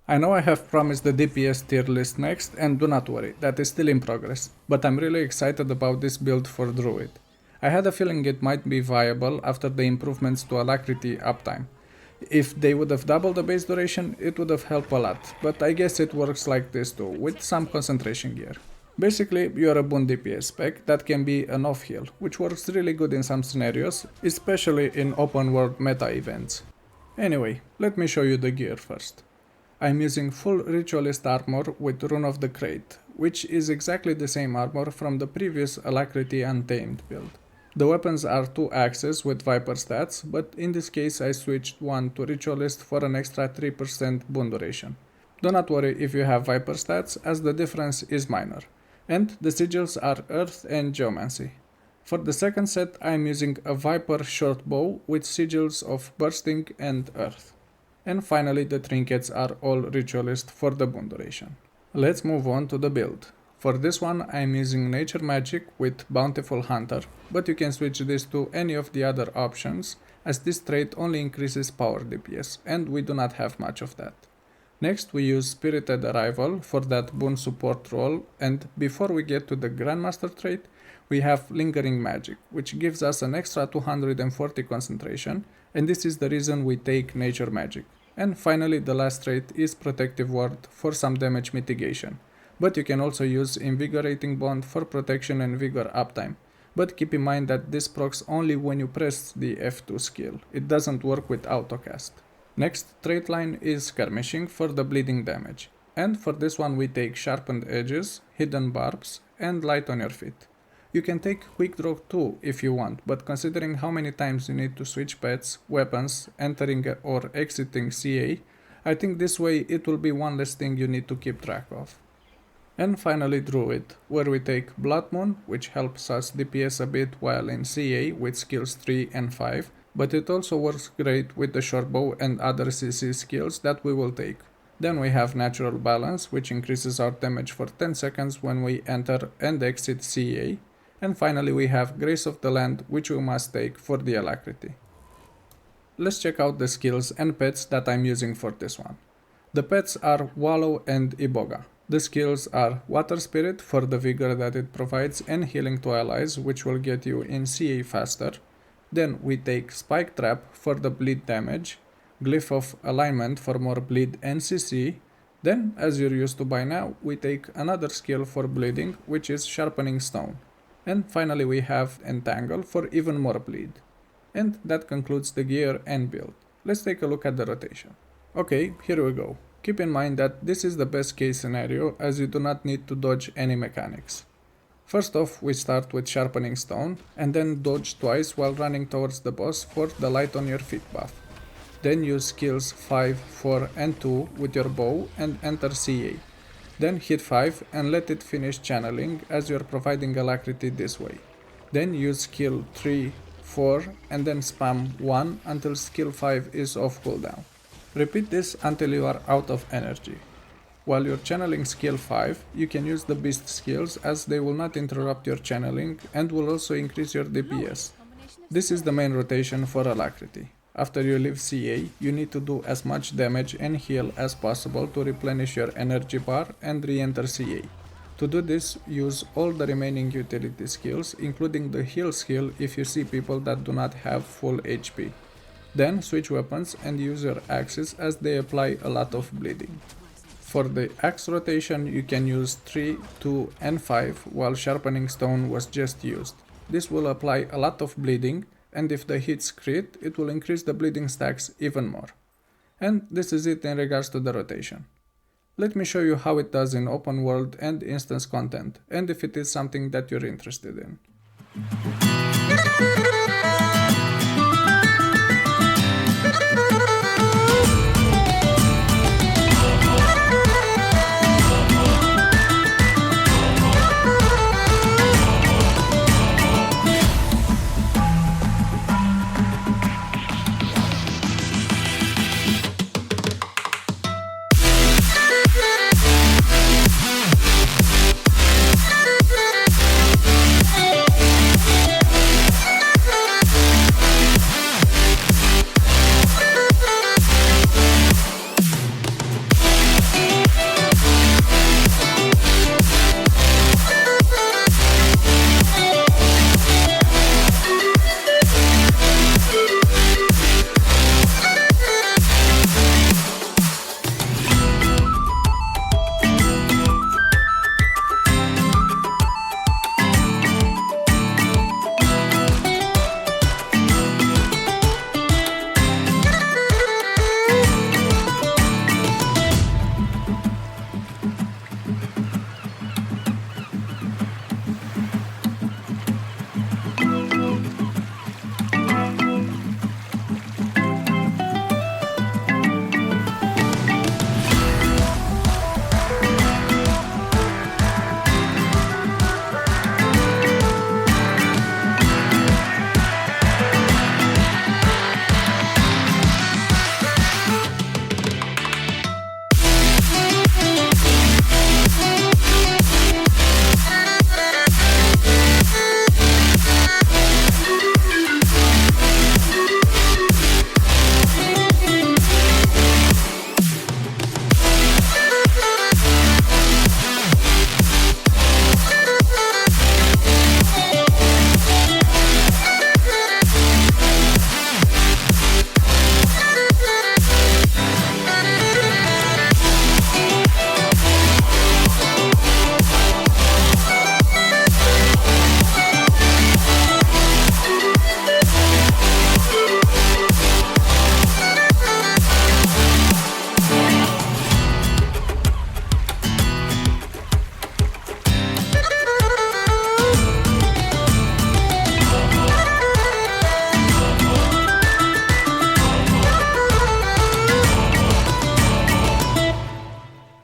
I know I have promised the DPS tier list next, and do not worry, that is still in progress, but I'm really excited about this build for Druid. I had a feeling it might be viable after the improvements to Alacrity uptime. If they would have doubled the base duration, it would have helped a lot, but I guess it works like this too, with some concentration gear. Basically, you are a boon DPS spec that can be an off-heal, which works really good in some scenarios, especially in open world meta events. Anyway, let me show you the gear first. I'm using full Ritualist armor with Rune of the Crate, which is exactly the same armor from the previous Alacrity Untamed build. The weapons are 2 axes with Viper stats, but in this case I switched one to Ritualist for an extra 3% boon duration. Do not worry if you have Viper stats, as the difference is minor. And the sigils are Earth and Geomancy. For the second set I am using a Viper short bow with sigils of Bursting and Earth. And finally the trinkets are all Ritualist for the boon duration. Let's move on to the build. For this one I am using Nature Magic with Bountiful Hunter, but you can switch this to any of the other options, as this trait only increases power DPS, and we do not have much of that. Next we use Spirited Arrival for that boon support role, and before we get to the Grandmaster trait, we have Lingering Magic, which gives us an extra 240 concentration, and this is the reason we take Nature Magic. And finally the last trait is Protective Ward for some damage mitigation. But you can also use Invigorating Bond for protection and vigor uptime. But keep in mind that this procs only when you press the F2 skill, it doesn't work with autocast. Next trait line is Skirmishing for the bleeding damage. And for this one we take Sharpened Edges, Hidden Barbs, and Light on your feet. You can take Quick Draw too if you want, but considering how many times you need to switch pets, weapons, entering or exiting CA, I think this way it will be one less thing you need to keep track of. And finally Druid, where we take Blood Moon, which helps us DPS a bit while in CA with skills 3 and 5, but it also works great with the short bow and other CC skills that we will take. Then we have Natural Balance, which increases our damage for 10 seconds when we enter and exit CA, and finally we have Grace of the Land, which we must take for the Alacrity. Let's check out the skills and pets that I'm using for this one. The pets are Wallow and Iboga. The skills are Water Spirit for the vigor that it provides and healing to allies, which will get you in CA faster. Then we take Spike Trap for the bleed damage, Glyph of Alignment for more bleed and CC. Then, as you're used to by now, we take another skill for bleeding, which is Sharpening Stone. And finally we have Entangle for even more bleed. And that concludes the gear and build. Let's take a look at the rotation. Okay, here we go. Keep in mind that this is the best case scenario, as you do not need to dodge any mechanics. First off, we start with Sharpening Stone, and then dodge twice while running towards the boss for the Light on your feet buff. Then use skills 5, 4 and 2 with your bow and enter CA. Then hit 5 and let it finish channeling, as you are providing Alacrity this way. Then use skill 3, 4 and then spam 1 until skill 5 is off cooldown. Repeat this until you are out of energy. While you're channeling skill 5, you can use the beast skills, as they will not interrupt your channeling and will also increase your DPS. This is the main rotation for Alacrity. After you leave CA, you need to do as much damage and heal as possible to replenish your energy bar and re-enter CA. To do this, use all the remaining utility skills, including the heal skill if you see people that do not have full HP. Then switch weapons and use your axes, as they apply a lot of bleeding. For the axe rotation, you can use 3, 2 and 5, while Sharpening Stone was just used. This will apply a lot of bleeding, and if the hits crit, it will increase the bleeding stacks even more. And this is it in regards to the rotation. Let me show you how it does in open world and instance content, and if it is something that you're interested in.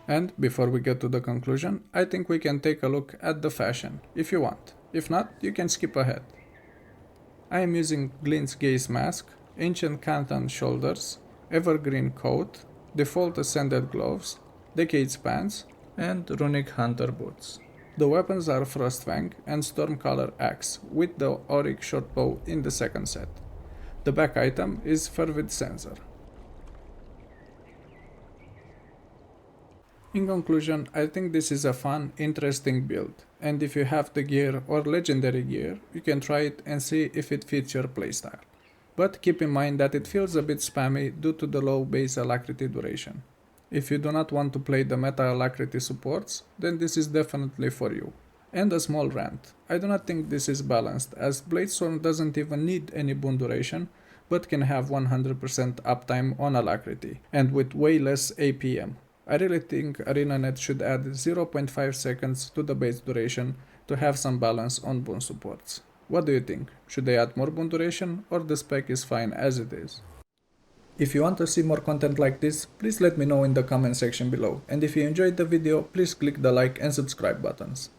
And before we get to the conclusion, I think we can take a look at the fashion, if you want. If not, you can skip ahead. I am using Glint's Gaze Mask, Ancient Canton Shoulders, Evergreen Coat, Default Ascended Gloves, Decade's Pants, and Runic Hunter Boots. The weapons are Frostfang and Stormcaller Axe, with the Auric Shortbow in the second set. The back item is Fervid Sensor. In conclusion, I think this is a fun, interesting build, and if you have the gear or legendary gear, you can try it and see if it fits your playstyle. But keep in mind that it feels a bit spammy due to the low base Alacrity duration. If you do not want to play the meta Alacrity supports, then this is definitely for you. And a small rant, I do not think this is balanced, as Bladestorm doesn't even need any boon duration, but can have 100% uptime on Alacrity, and with way less APM. I really think ArenaNet should add 0.5 seconds to the base duration to have some balance on boon supports. What do you think? Should they add more boon duration, or the spec is fine as it is? If you want to see more content like this, please let me know in the comment section below, and if you enjoyed the video, please click the like and subscribe buttons.